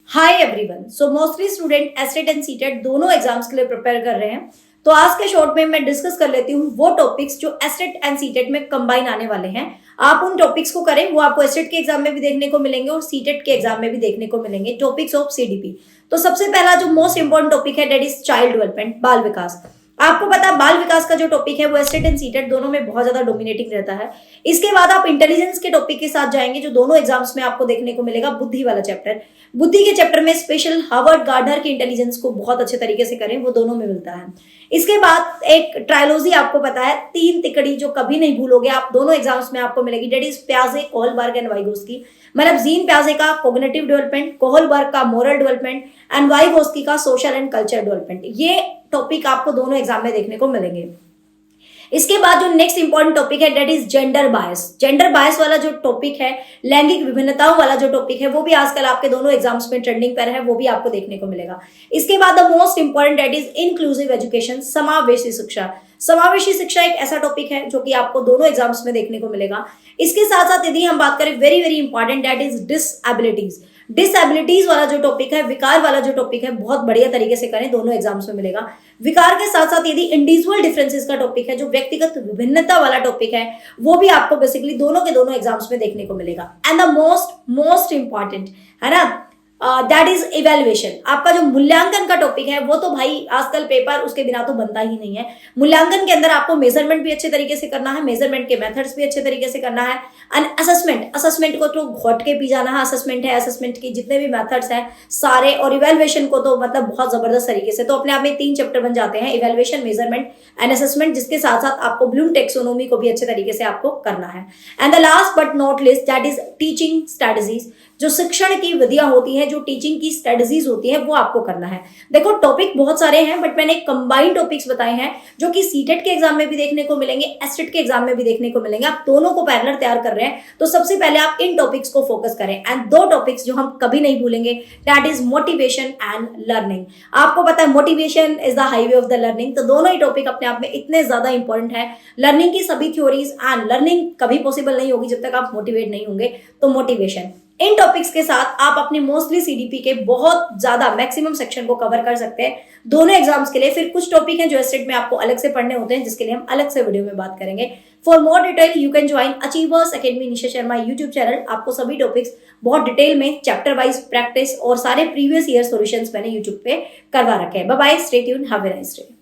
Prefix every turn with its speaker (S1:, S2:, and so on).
S1: Hi everyone. So mostly student STET and CTET दोनों exams के लिए प्रिपेयर कर रहे हैं। तो आज के शॉर्ट में मैं डिस्कस कर लेती हूँ वो टॉपिक्स जो एसटेट एंड सीटेट में कंबाइन आने वाले हैं। आप उन टॉपिक्स को करें, वो आपको एसटेट के एग्जाम में भी देखने को मिलेंगे और सीटेट के एग्जाम में भी देखने को मिलेंगे। Topics of CDP. तो सबसे पहला जो मोस्ट इंपॉर्टेंट टॉपिक है दैट इज चाइल्ड डेवलपमेंट, बाल विकास। आपको पता है बाल विकास का जो टॉपिक है वो एसटेट एंड सीटेट दोनों में बहुत ज्यादा डोमिनेटिंग रहता है। इसके बाद आप इंटेलिजेंस के टॉपिक के साथ जाएंगे जो दोनों एग्जाम्स में आपको देखने को मिलेगा, बुद्धि वाला चैप्टर। बुद्धि के चैप्टर में स्पेशल हार्वर्ड गार्डनर के इंटेलिजेंस को बहुत अच्छे तरीके से करें, वो दोनों में मिलता है। इसके बाद एक ट्रायलॉजी आपको पता है, तीन तिकड़ी जो कभी नहीं भूलोगे आप, दोनों एग्जाम्स में आपको मिलेगी। डेट इज प्याजे, कोहलबर्ग एंड वाइगोस्की। मतलब जीन प्याजे का कॉग्निटिव डेवलपमेंट, कोहलबर्ग का मोरल डेवलपमेंट एंड वाइगोस्की का सोशल एंड कल्चर डेवलपमेंट। ये टॉपिक आपको दोनों एग्जाम में देखने को मिलेंगे। इसके बाद जो नेक्स्ट इंपॉर्टेंट टॉपिक है that is gender bias. Gender bias वाला जो टॉपिक है, लैंगिक विभिन्नताओं वाला जो टॉपिक है, वो भी आजकल आपके दोनों एग्जाम्स में ट्रेंडिंग पर है, वो भी आपको देखने को मिलेगा। इसके बाद the most important that is inclusive education, समावेशी शिक्षा। समावेशी शिक्षा एक ऐसा टॉपिक है जो कि आपको दोनों एग्जाम्स में देखने को मिलेगा। इसके साथ साथ यदि हम बात करें very very important that is डिसएबिलिटीज। डिसएबिलिटीज वाला जो टॉपिक है, विकार वाला जो टॉपिक है, बहुत बढ़िया तरीके से करें, दोनों एग्जाम्स में मिलेगा। विकार के साथ साथ यदि इंडिविजुअल डिफरेंसेस का टॉपिक है, जो व्यक्तिगत विभिन्नता वाला टॉपिक है, वो भी आपको बेसिकली दोनों के दोनों एग्जाम्स में देखने को मिलेगा। एंड द मोस्ट इंपॉर्टेंट है ना, दैट इज इवेल्युएशन। आपका जो मूल्यांकन का टॉपिक है वो तो भाई आजकल पेपर उसके बिना तो बनता ही नहीं है। मूल्यांकन के अंदर आपको मेजरमेंट भी अच्छे तरीके से करना है, मेजरमेंट के मेथड्स भी अच्छे तरीके से करना है, एंड असेसमेंट को तो घोट के पी जाना है। असेसमेंट है, असेसमेंट की जितने भी मेथड्स हैं सारे, और इवेल्युएशन को तो मतलब बहुत जबरदस्त तरीके से, तो अपने आप में 3 चैप्टर बन जाते हैं, इवेल्युएशन, मेजरमेंट एंड असेसमेंट, जिसके साथ साथ आपको ब्लूम टेक्सोनोमी को भी अच्छे तरीके से आपको करना है। And the last but not list that is teaching strategies. जो शिक्षण की विधियां होती हैं, जो टीचिंग की स्ट्रेटजीज होती है, वो आपको करना है। देखो टॉपिक बहुत सारे हैं बट मैंने कंबाइंड टॉपिक्स बताए हैं जो कि सीटेट के एग्जाम में भी देखने को मिलेंगे, एसटेट के एग्जाम में भी देखने को मिलेंगे। आप दोनों को पैरेलल तैयार कर रहे हैं तो सबसे पहले आप इन टॉपिक्स को फोकस करें। एंड 2 टॉपिक्स जो हम कभी नहीं भूलेंगे that is motivation and learning. आपको पता है motivation is the highway of the learning. तो दोनों ही टॉपिक अपने आप में इतने ज्यादा इंपॉर्टेंट है। लर्निंग की सभी थ्योरीज, एंड लर्निंग कभी पॉसिबल नहीं होगी जब तक आप मोटिवेट नहीं होंगे। तो मोटिवेशन, इन टॉपिक्स के साथ आप अपनी मोस्टली सीडीपी के बहुत ज्यादा मैक्सिमम सेक्शन को कवर कर सकते हैं दोनों एग्जाम्स के लिए। फिर कुछ टॉपिक हैं जो एसटेट में आपको अलग से पढ़ने होते हैं, जिसके लिए हम अलग से वीडियो में बात करेंगे। For more detail you can join achievers academy Nisha Sharma YouTube channel. आपको सभी टॉपिक्स बहुत डिटेल में चैप्टर वाइज प्रैक्टिस और सारे प्रीवियस ईयर सॉल्यूशंस मैंने यूट्यूब पे करवा रखे हैं। Bye bye, stay tuned, have a nice day.